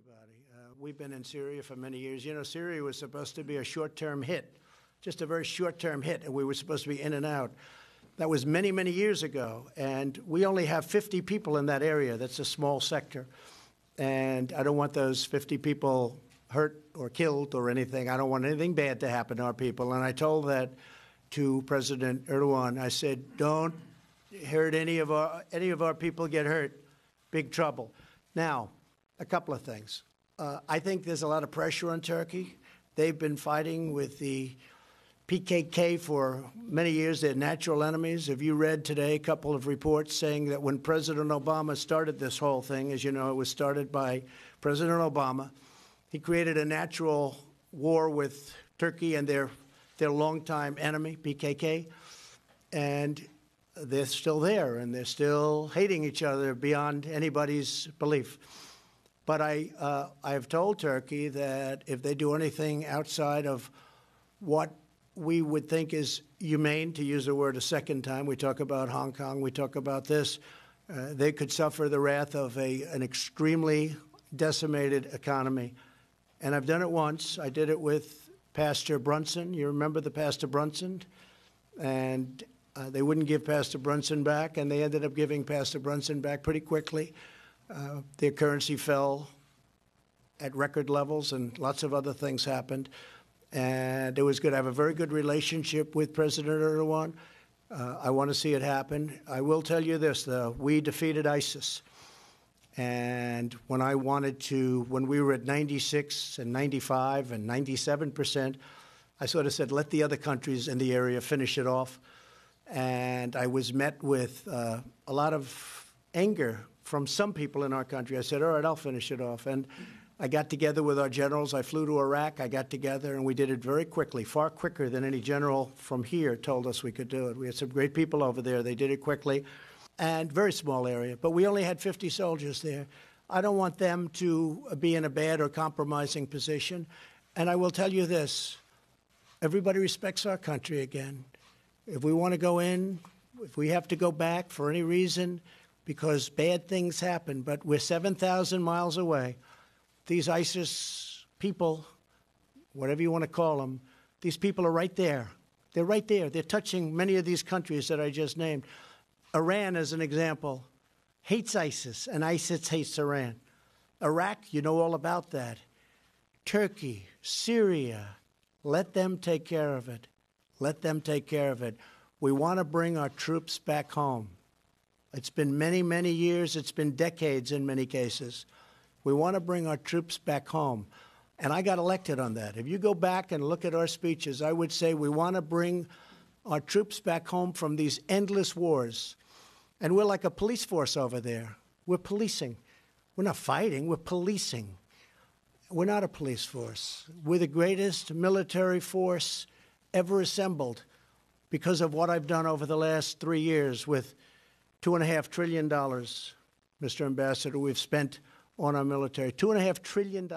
everybody. We've been in Syria for many years. You know, Syria was supposed to be a short-term hit, just a very short-term hit, and we were supposed to be in and out. That was many, many years ago, and we only have 50 people in that area. That's a small sector, and I don't want those 50 people hurt or killed or anything. I don't want anything bad to happen to our people, and I told that to President Erdogan. I said, don't hurt any of our people get hurt. Big trouble. Now, a couple of things. I think there's a lot of pressure on Turkey. They've been fighting with the PKK for many years. They're natural enemies. Have you read today a couple of reports saying that when President Obama started this whole thing, as you know, it was started by President Obama, he created a natural war with Turkey and their longtime enemy, PKK, and they're still there, and they're still hating each other beyond anybody's belief. But I have told Turkey that if they do anything outside of what we would think is humane, to use the word a second time, we talk about Hong Kong, we talk about this, they could suffer the wrath of an extremely decimated economy. And I've done it once. I did it with Pastor Brunson. You remember the Pastor Brunson? And they wouldn't give Pastor Brunson back, and they ended up giving Pastor Brunson back pretty quickly. Their currency fell at record levels, and lots of other things happened. And it was good. I have a very good relationship with President Erdogan. I want to see it happen. I will tell you this, though. We defeated ISIS. And when we were at 96 and 95 and 97%, I sort of said, let the other countries in the area finish it off. And I was met with a lot of anger from some people in our country. I said, all right, I'll finish it off. And I got together with our generals. I flew to Iraq. I got together, and we did it very quickly, far quicker than any general from here told us we could do it. We had some great people over there. They did it quickly, and very small area. But we only had 50 soldiers there. I don't want them to be in a bad or compromising position. And I will tell you this. Everybody respects our country again. If we want to go in, if we have to go back for any reason, because bad things happen, but we're 7,000 miles away. These ISIS people, whatever you want to call them, these people are right there. They're right there. They're touching many of these countries that I just named. Iran, as an example, hates ISIS, and ISIS hates Iran. Iraq, you know all about that. Turkey, Syria, let them take care of it. Let them take care of it. We want to bring our troops back home. It's been many, many years. It's been decades in many cases. We want to bring our troops back home. And I got elected on that. If you go back and look at our speeches, I would say we want to bring our troops back home from these endless wars. And we're like a police force over there. We're policing. We're not fighting. We're policing. We're not a police force. We're the greatest military force ever assembled because of what I've done over the last 3 years with $2.5 trillion, Mr. Ambassador, we've spent on our military. $2.5 trillion.